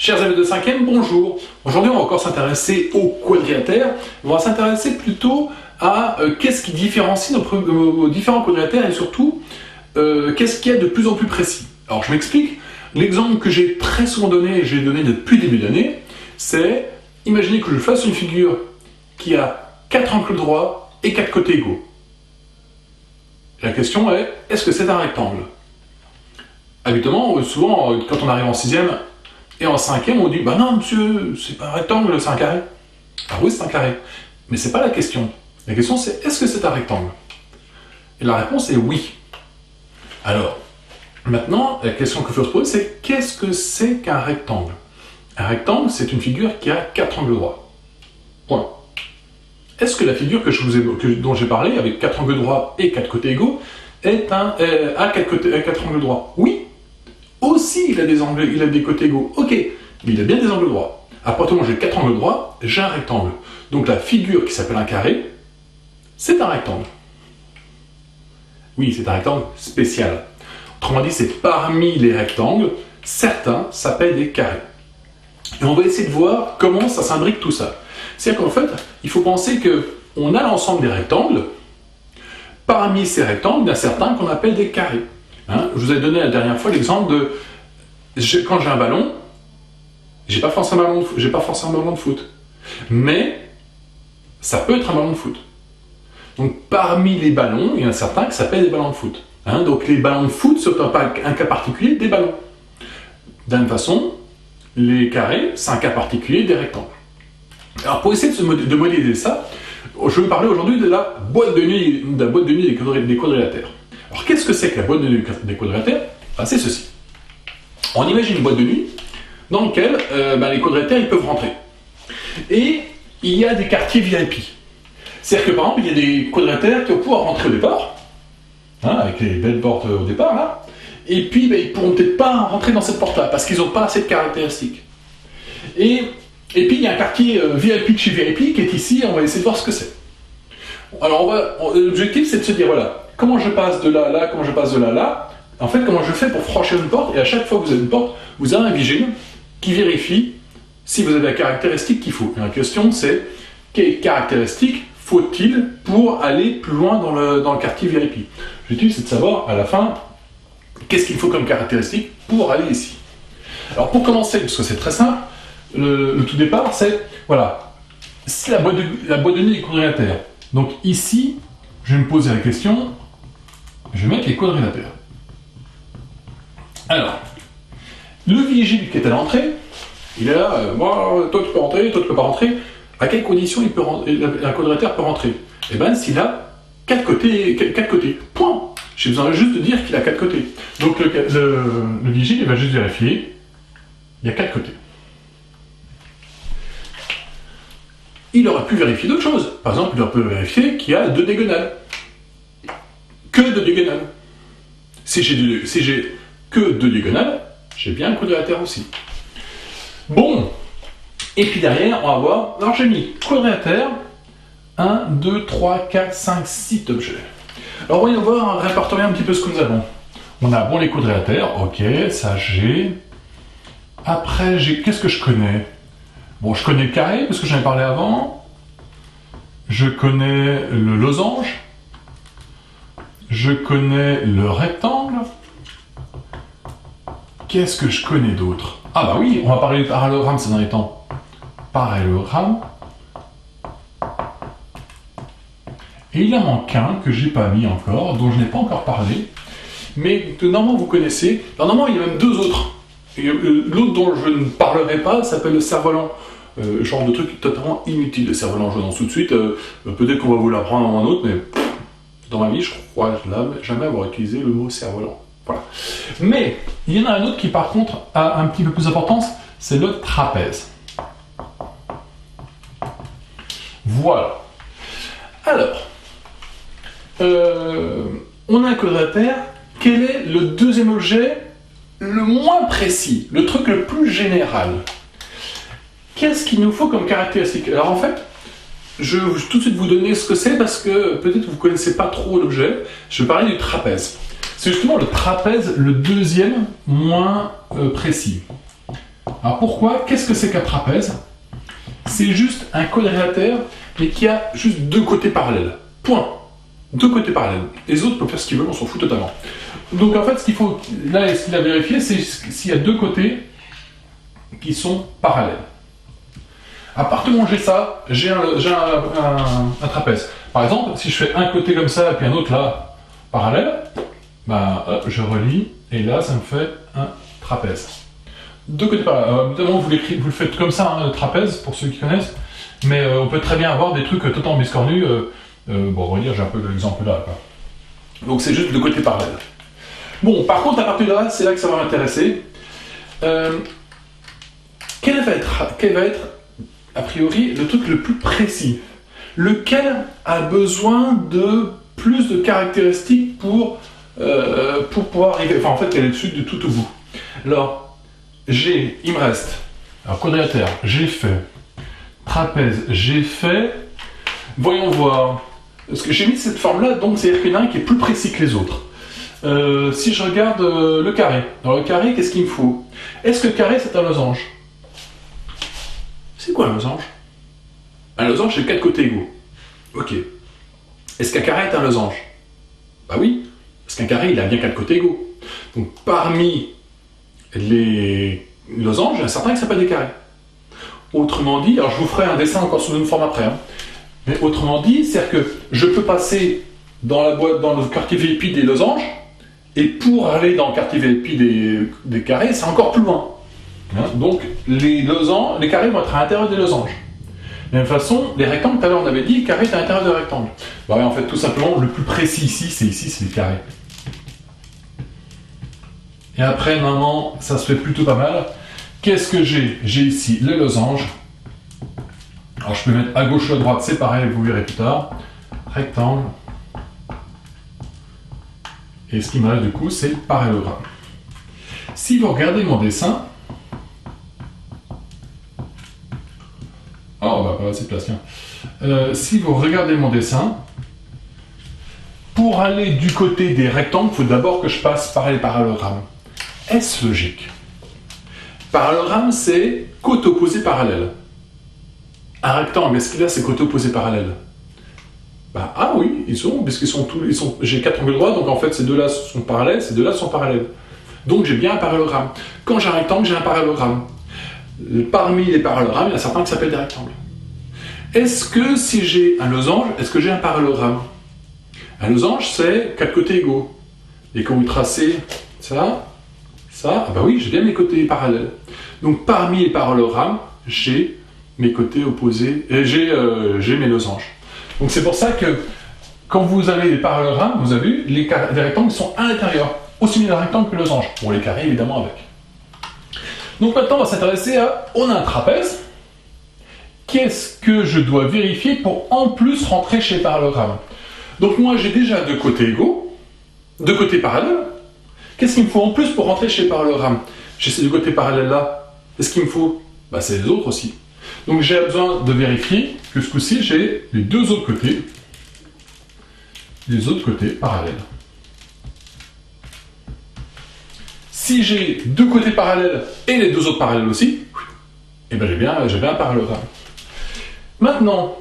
Chers élèves de 5e, bonjour. Aujourd'hui, on va encore s'intéresser au quadrilatère. On va s'intéresser plutôt à qu'est-ce qui différencie nos différents quadrilatères et surtout, qu'est-ce qu'il y a de plus en plus précis. Alors, je m'explique. L'exemple que j'ai très souvent donné, et j'ai donné depuis le début d'année, c'est, imaginez que je fasse une figure qui a 4 angles droits et 4 côtés égaux. La question est, est-ce que c'est un rectangle? Habituellement, souvent, quand on arrive en 6e et en 5e, on dit « Bah non, monsieur, c'est pas un rectangle, c'est un carré. » Ah oui, c'est un carré. Mais c'est pas la question. La question, c'est « Est-ce que c'est un rectangle ?» Et la réponse est « Oui ». Alors, maintenant, la question qu'il faut se poser, c'est « Qu'est-ce que c'est qu'un rectangle ?» Un rectangle, c'est une figure qui a 4 angles droits. Point. Est-ce que la figure dont j'ai parlé, avec 4 angles droits et 4 côtés égaux, a 4 angles droits? Oui. Aussi, il a des côtés égaux. Ok, mais il a bien des angles droits. À partir du moment où j'ai 4 angles droits, j'ai un rectangle. Donc la figure qui s'appelle un carré, c'est un rectangle. Oui, c'est un rectangle spécial. Autrement dit, c'est parmi les rectangles, certains s'appellent des carrés. Et on va essayer de voir comment ça s'imbrique tout ça. C'est-à-dire qu'en fait, il faut penser qu'on a l'ensemble des rectangles. Parmi ces rectangles, il y en a certains qu'on appelle des carrés. Hein, je vous ai donné la dernière fois l'exemple de quand j'ai un ballon, j'ai pas forcément un ballon de foot, mais ça peut être un ballon de foot. Donc parmi les ballons, il y en a certains qui s'appellent des ballons de foot. Hein, donc les ballons de foot sont un cas particulier des ballons. De la même façon, les carrés, c'est un cas particulier des rectangles. Alors pour essayer de modéliser ça, je vais parler aujourd'hui de la boîte de nuit des quadrilatères. Alors qu'est-ce que c'est que la boîte de nuit des quadrilatères? C'est ceci. On imagine une boîte de nuit dans laquelle les quadrilatères ils peuvent rentrer. Et il y a des quartiers VIP. C'est-à-dire que par exemple, il y a des quadrilatères qui vont pouvoir rentrer au départ, avec les belles portes au départ, là, et puis ils ne pourront peut-être pas rentrer dans cette porte-là, parce qu'ils n'ont pas assez de caractéristiques. Et puis il y a un quartier VIP de chez VIP qui est ici, et on va essayer de voir ce que c'est. Alors l'objectif c'est de se dire, voilà, comment je passe de là à là, comment je passe de là à là, en fait comment je fais pour franchir une porte, et à chaque fois que vous avez une porte, vous avez un vigile qui vérifie si vous avez la caractéristique qu'il faut. Et la question c'est, quelles caractéristiques faut-il pour aller plus loin dans le quartier VIP? L'objectif c'est de savoir à la fin, qu'est-ce qu'il faut comme caractéristique pour aller ici. Alors pour commencer, parce que c'est très simple, le tout départ c'est, voilà, si la boîte de nuit est quadrilatère. Donc ici, je vais me poser la question, je vais mettre les quadrilatères. Alors, le vigile qui est à l'entrée, il est là, toi tu peux rentrer, toi tu peux pas rentrer. À quelles conditions un quadrilatère peut rentrer? Eh bien, s'il a 4 côtés. Point. J'ai besoin juste de dire qu'il a 4 côtés. Donc le vigile, il va juste vérifier, il y a 4 côtés. Il aurait pu vérifier d'autres choses. Par exemple, il aurait pu vérifier qu'il y a 2 diagonales. Que 2 diagonales. Si j'ai que 2 diagonales, j'ai bien un quadrilatère aussi. Bon. Et puis derrière, on va voir. Alors j'ai mis quadrilatère. 1, 2, 3, 4, 5, 6 objets. Alors voyons voir, répertorier un petit peu ce que nous avons. On a les quadrilatères. Ok, ça j'ai. Après, qu'est-ce que je connais? Bon, je connais le carré, parce que j'en ai parlé avant. Je connais le losange. Je connais le rectangle. Qu'est-ce que je connais d'autre? Ah bah oui, on va parler du parallélogramme ces derniers temps. Parallélogramme. Et il en manque un que j'ai pas mis encore, dont je n'ai pas encore parlé. Mais que normalement vous connaissez. Alors, normalement, il y a même 2 autres. L'autre dont je ne parlerai pas s'appelle le cerf-volant. Genre de truc totalement inutile, le cerf-volant. Je l'annonce tout de suite. Peut-être qu'on va vous l'apprendre à un autre, mais dans ma vie, je crois jamais avoir utilisé le mot cerf-volant. Voilà. Mais il y en a un autre qui, par contre, a un petit peu plus d'importance, c'est le trapèze. Voilà. Alors, on a un quadrilatère. Quel est le deuxième objet le moins précis, le truc le plus général? Qu'est-ce qu'il nous faut comme caractéristique? Alors en fait, je vais tout de suite vous donner ce que c'est parce que peut-être vous ne connaissez pas trop l'objet. Je vais parler du trapèze. C'est justement le trapèze le deuxième moins précis. Alors pourquoi? Qu'est-ce que c'est qu'un trapèze? C'est juste un quadrilatère, mais qui a juste deux côtés parallèles. Point. Deux côtés parallèles. Les autres peuvent faire ce qu'ils veulent, on s'en fout totalement. Donc en fait, ce qu'il faut, là, ce qu'il a vérifié, c'est s'il y a deux côtés qui sont parallèles. À partir du moment où j'ai ça, j'ai un trapèze. Par exemple, si je fais un côté comme ça et puis un autre là, parallèle, ben, hop, je relie, et là, ça me fait un trapèze. Deux côtés parallèles. Évidemment, vous le faites comme ça, hein, trapèze, pour ceux qui connaissent, mais on peut très bien avoir des trucs totalement biscornus. Bon, on va dire, j'ai un peu l'exemple là, quoi. Donc c'est juste deux côtés parallèles. Bon, par contre, à partir de là, c'est là que ça va m'intéresser. Quel va être, a priori, le truc le plus précis? Lequel a besoin de plus de caractéristiques pour pouvoir arriver, enfin en fait, quel est le dessus de tout au bout? Alors, il me reste, alors quadrilatère, j'ai fait, trapèze, j'ai fait, voyons voir, parce que j'ai mis cette forme-là, donc c'est-à-dire qu'il y en a un qui est plus précis que les autres. Si je regarde le carré, dans le carré, qu'est-ce qu'il me faut? Est-ce que le carré, c'est un losange? C'est quoi un losange? Un losange, c'est 4 côtés égaux. Ok. Est-ce qu'un carré est un losange? Bah oui, parce qu'un carré, il a bien 4 côtés égaux. Donc parmi les losanges, il y en a certains qui s'appellent des carrés. Autrement dit, alors je vous ferai un dessin encore sous une forme après, hein. Mais autrement dit, c'est-à-dire que je peux passer dans la boîte, dans le quartier VIP des losanges, et pour aller dans le quartier VIP des carrés, c'est encore plus loin. Hein, donc les carrés vont être à l'intérieur des losanges. De la même façon, les rectangles, tout à l'heure on avait dit, carré est à l'intérieur des rectangles. Bah ouais, en fait, tout simplement, le plus précis ici, c'est les carrés. Et après, normalement, ça se fait plutôt pas mal. Qu'est-ce que j'ai? J'ai ici les losanges. Alors je peux mettre à gauche ou à droite, c'est pareil, vous verrez plus tard. Rectangle. Et ce qui me reste du coup, c'est le parallélogramme. Si vous regardez mon dessin, oh, bah pas assez de place, tiens. Si vous regardez mon dessin, pour aller du côté des rectangles, il faut d'abord que je passe par les parallélogrammes. Est-ce logique? Parallélogramme, c'est côte opposée parallèle. Un rectangle, est-ce qu'il a ses côtés opposés parallèles? Bah, ah oui, puisqu'ils sont j'ai 4 angles droits, donc en fait ces deux-là sont parallèles, ces deux-là sont parallèles. Donc j'ai bien un parallélogramme. Quand j'ai un rectangle, j'ai un parallélogramme. Parmi les parallélogrammes, il y en a certains qui s'appellent des rectangles. Est-ce que si j'ai un losange, est-ce que j'ai un parallélogramme? Un losange, c'est 4 côtés égaux. Et quand vous tracez ça, ah bah oui, j'ai bien mes côtés parallèles. Donc parmi les parallélogrammes, j'ai mes côtés opposés, j'ai mes losanges. Donc c'est pour ça que quand vous avez les parallélogrammes, vous avez vu, les rectangles sont à l'intérieur, aussi bien les rectangles que les losanges. Bon, les carrés évidemment avec. Donc maintenant on va s'intéresser à, on a un trapèze. Qu'est-ce que je dois vérifier pour en plus rentrer chez les parallélogrammes? Donc moi j'ai déjà deux côtés égaux, deux côtés parallèles. Qu'est-ce qu'il me faut en plus pour rentrer chez les parallélogrammes? J'ai ces deux côtés parallèles là. Qu'est-ce qu'il me faut? Bah c'est les autres aussi. Donc j'ai besoin de vérifier que ce coup-ci j'ai les deux autres côtés parallèles. Si j'ai deux côtés parallèles et les deux autres parallèles aussi, eh ben j'ai bien un parallélogramme. Maintenant,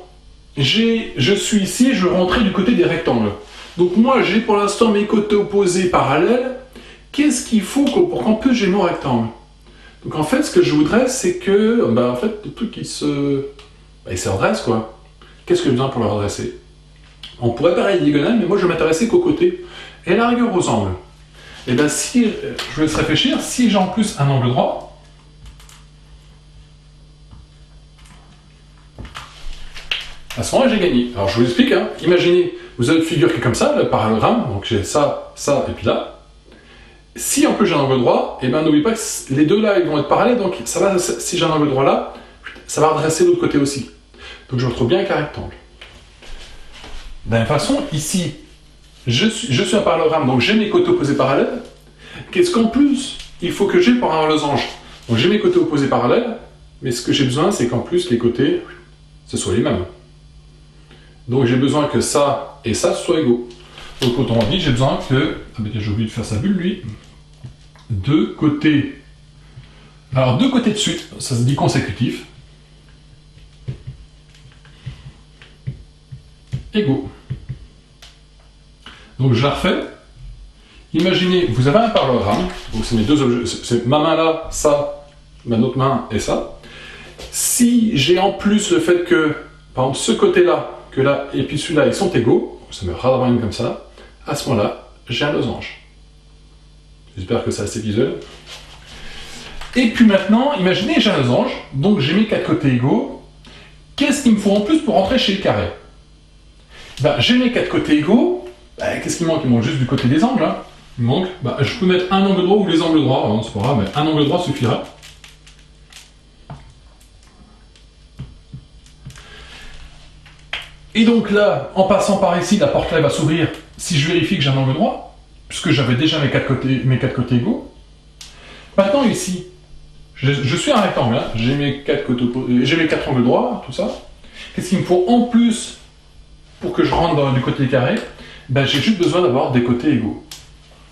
je suis ici, je veux rentrer du côté des rectangles. Donc moi j'ai pour l'instant mes côtés opposés parallèles. Qu'est-ce qu'il faut pour qu'en plus j'ai mon rectangle? Donc en fait ce que je voudrais c'est que en fait le truc il se redresse quoi. Qu'est-ce que j'ai besoin pour le redresser? On pourrait parler diagonale, mais moi je vais m'intéresser qu'aux côtés. Et à la rigueur aux angles. Et bien si je vous laisse réfléchir, si j'ai en plus un angle droit, à ce moment-là j'ai gagné. Alors je vous explique, hein. Imaginez, vous avez une figure qui est comme ça, le parallélogramme, donc j'ai ça, ça et puis là. Si en plus j'ai un angle droit, et bien n'oubliez pas que les deux là ils vont être parallèles, donc ça va, si j'ai un angle droit là, ça va redresser l'autre côté aussi. Donc je me retrouve bien avec un rectangle. De la même façon, ici, je suis un parallélogramme, donc j'ai mes côtés opposés parallèles. Qu'est-ce qu'en plus il faut que j'ai pour un losange? Donc j'ai mes côtés opposés parallèles, mais ce que j'ai besoin c'est qu'en plus les côtés, ce soient les mêmes. Donc j'ai besoin que ça et ça soient égaux. Donc autrement dit, j'ai besoin que, ah ben j'ai oublié de faire sa bulle lui, deux côtés Alors, deux côtés de suite, ça se dit consécutif. Égaux. Donc, je la refais. Imaginez, vous avez un parallélogramme. Donc, c'est mes deux objets. C'est ma main là, ça, ma autre main et ça. Si j'ai en plus le fait que, par exemple, ce côté-là, que là, et puis celui-là, ils sont égaux, ça me radramène comme ça, à ce moment-là, j'ai un losange. J'espère que c'est assez visuel. Et puis maintenant, imaginez, j'ai un losange, donc j'ai mes quatre côtés égaux. Qu'est-ce qu'il me faut en plus pour rentrer chez le carré? Ben, j'ai mes quatre côtés égaux. Ben, qu'est-ce qu'il manque? Il manque juste du côté des angles. Hein. Il manque, ben, je peux mettre un angle droit ou les angles droits, hein, c'est pas grave, mais un angle droit suffira. Et donc là, en passant par ici, la porte là va s'ouvrir si je vérifie que j'ai un angle droit, puisque j'avais déjà mes quatre côtés égaux. Maintenant ici, je suis un rectangle, hein, j'ai mes quatre angles droits, tout ça. Qu'est-ce qu'il me faut en plus pour que je rentre du côté carré? Ben, j'ai juste besoin d'avoir des côtés égaux.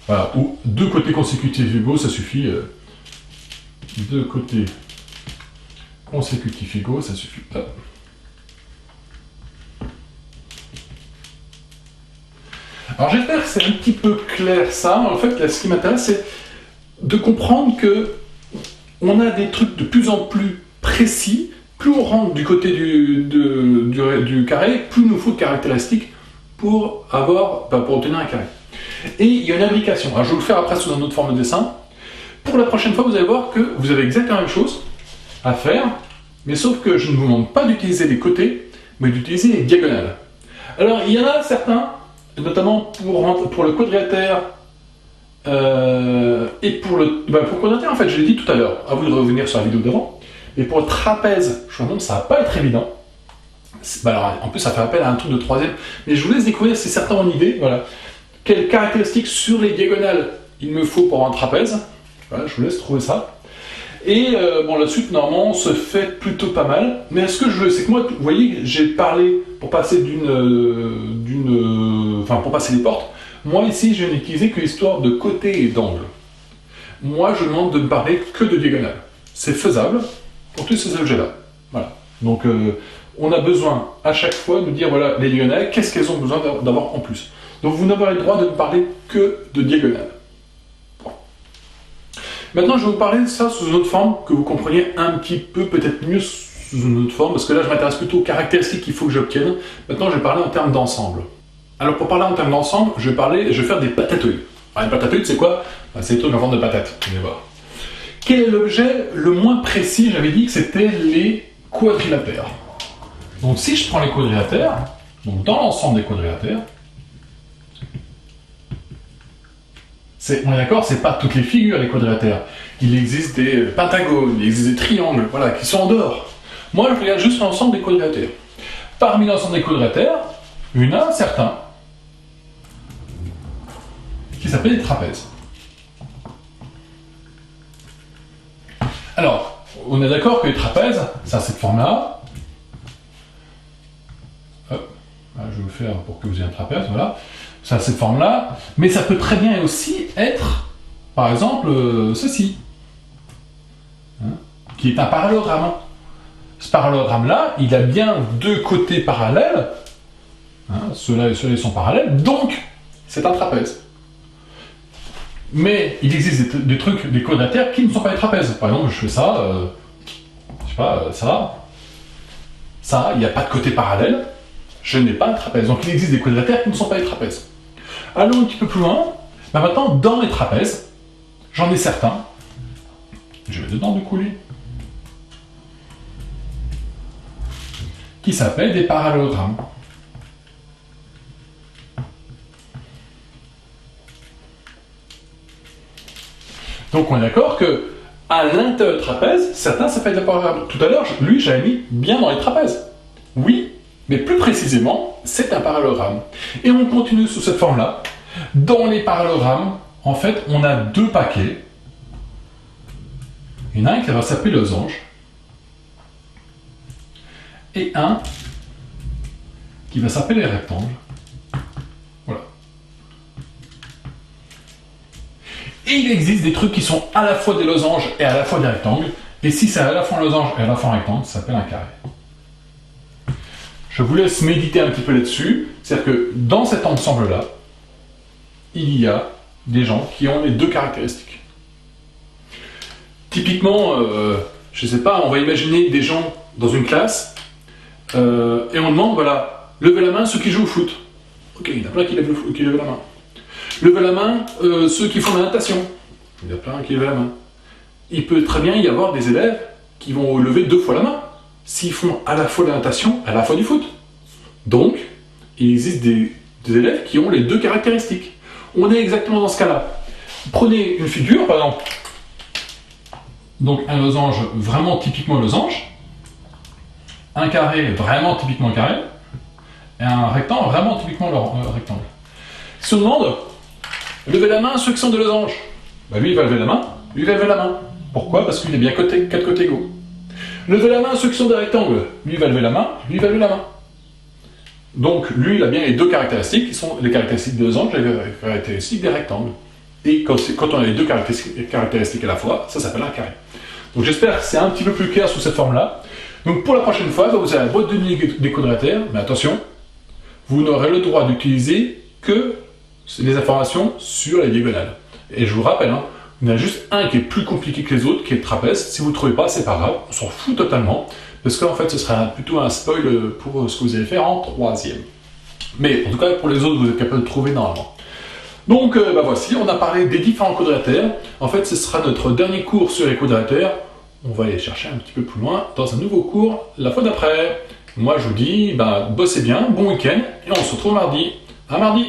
Voilà, ou deux côtés consécutifs égaux, ça suffit. Deux côtés consécutifs égaux, ça suffit. Hop. Alors j'espère que c'est un petit peu clair ça. En fait, là, ce qui m'intéresse, c'est de comprendre que on a des trucs de plus en plus précis. Plus on rentre du côté du carré, plus il nous faut de caractéristiques pour obtenir un carré. Et il y a une imbrication. Alors je vais vous le faire après sous une autre forme de dessin. Pour la prochaine fois, vous allez voir que vous avez exactement la même chose à faire, mais sauf que je ne vous demande pas d'utiliser les côtés, mais d'utiliser les diagonales. Alors il y en a certains, notamment pour le quadrilatère et pour le quadrilatère, en fait, je l'ai dit tout à l'heure, à vous de revenir sur la vidéo d'avant. Et pour le trapèze, je vous annonce, ça va pas être évident. Alors, en plus, ça fait appel à un truc de troisième. Mais je vous laisse découvrir si certains ont une idée. Voilà. Quelles caractéristiques sur les diagonales il me faut pour un trapèze. Voilà, je vous laisse trouver ça. Et bon, la suite, normalement, se fait plutôt pas mal. Mais ce que je veux, c'est que moi, vous voyez, j'ai parlé pour passer pour passer les portes. Moi, ici, je n'ai utilisé que l'histoire de côté et d'angle. Moi, je demande de ne parler que de diagonale. C'est faisable pour tous ces objets-là. Voilà. Donc, on a besoin à chaque fois de dire, voilà, les diagonales, qu'est-ce qu'elles ont besoin d'avoir en plus. Donc, vous n'avez le droit de ne parler que de diagonale. Bon. Maintenant, je vais vous parler de ça sous une autre forme, que vous compreniez un petit peu, peut-être mieux sous une autre forme, parce que là, je m'intéresse plutôt aux caractéristiques qu'il faut que j'obtienne. Maintenant, je vais parler en termes d'ensemble. Alors, pour parler en termes d'ensemble, je vais faire des patatoïdes. Alors, les patatoïdes, c'est quoi? C'est des trucs en forme de patate, vous allez voir. Quel est l'objet le moins précis? J'avais dit que c'était les quadrilatères. Donc si je prends les quadrilatères, donc dans l'ensemble des quadrilatères, on est d'accord, c'est pas toutes les figures les quadrilatères. Il existe des pentagones, il existe des triangles, voilà, qui sont en dehors. Moi, je regarde juste l'ensemble des quadrilatères. Parmi l'ensemble des quadrilatères, il y en a certains qui s'appellent les trapèzes. Alors, on est d'accord que les trapèzes, ça a cette forme-là. Hop, je vais vous le faire pour que vous ayez un trapèze, voilà. Ça a cette forme-là, mais ça peut très bien aussi être, par exemple, ceci, hein, qui est un parallélogramme. Ce parallélogramme-là, il a bien deux côtés parallèles, hein, ceux-là et ceux-là sont parallèles, donc c'est un trapèze. Mais il existe des trucs, des quadrilatères qui ne sont pas des trapèzes. Par exemple, je fais ça, je sais pas, ça, il n'y a pas de côté parallèle, je n'ai pas un trapèze. Donc il existe des quadrilatères qui ne sont pas des trapèzes. Allons un petit peu plus loin. Ben maintenant, dans les trapèzes, j'en ai certains. Je vais dedans du coup lui. Qui s'appellent des parallélogrammes. Donc on est d'accord que à l'intérieur du trapèze, certains s'appellent des parallélogrammes. Tout à l'heure, lui, j'avais mis bien dans les trapèzes. Oui, mais plus précisément, c'est un parallélogramme. Et on continue sous cette forme-là. Dans les parallélogrammes, en fait, on a deux paquets. Il y en a un qui va s'appeler losange. Et un qui va s'appeler les rectangles. Voilà. Et il existe des trucs qui sont à la fois des losanges et à la fois des rectangles. Et si c'est à la fois un losange et à la fois un rectangle, ça s'appelle un carré. Je vous laisse méditer un petit peu là-dessus. C'est-à-dire que dans cet ensemble-là, il y a des gens qui ont les deux caractéristiques. Typiquement, je ne sais pas, on va imaginer des gens dans une classe et on demande, voilà, levez la main ceux qui jouent au foot. Ok, il y en a plein qui lèvent la main. Levez la main ceux qui font la natation. Il y en a plein qui lèvent la main. Il peut très bien y avoir des élèves qui vont lever 2 fois la main s'ils font à la fois la natation et à la fois du foot. Donc, il existe des élèves qui ont les deux caractéristiques. On est exactement dans ce cas-là. Prenez une figure, par exemple, donc un losange vraiment typiquement losange, un carré vraiment typiquement carré, et un rectangle vraiment typiquement rectangle. Si on demande, levez la main ceux qui sont de losange, bah lui il va lever la main, lui il va lever la main. Pourquoi? Parce qu'il est bien 4 côtés égaux. Levez la main ceux qui sont des rectangles, lui il va lever la main, lui il va lever la main. Donc lui il a bien les deux caractéristiques qui sont les caractéristiques des losanges et les caractéristiques des rectangles. Et quand on a les deux caractéristiques à la fois, ça s'appelle un carré. Donc j'espère que c'est un petit peu plus clair sous cette forme-là. Donc pour la prochaine fois, vous avez la boîte de nuit des quadrilatères, mais attention, vous n'aurez le droit d'utiliser que les informations sur les diagonales. Et je vous rappelle, hein, il y en a juste un qui est plus compliqué que les autres, qui est le trapèze. Si vous ne le trouvez pas, c'est pas grave, on s'en fout totalement, parce qu'en fait ce sera plutôt un spoil pour ce que vous allez faire en 3e. Mais en tout cas, pour les autres, vous êtes capable de trouver normalement. Donc bah voici, on a parlé des différents quadrilatères. En fait, ce sera notre dernier cours sur les quadrilatères. On va aller chercher un petit peu plus loin dans un nouveau cours la fois d'après. Moi, je vous dis, bah, bossez bien, bon week-end, et on se retrouve mardi. À mardi!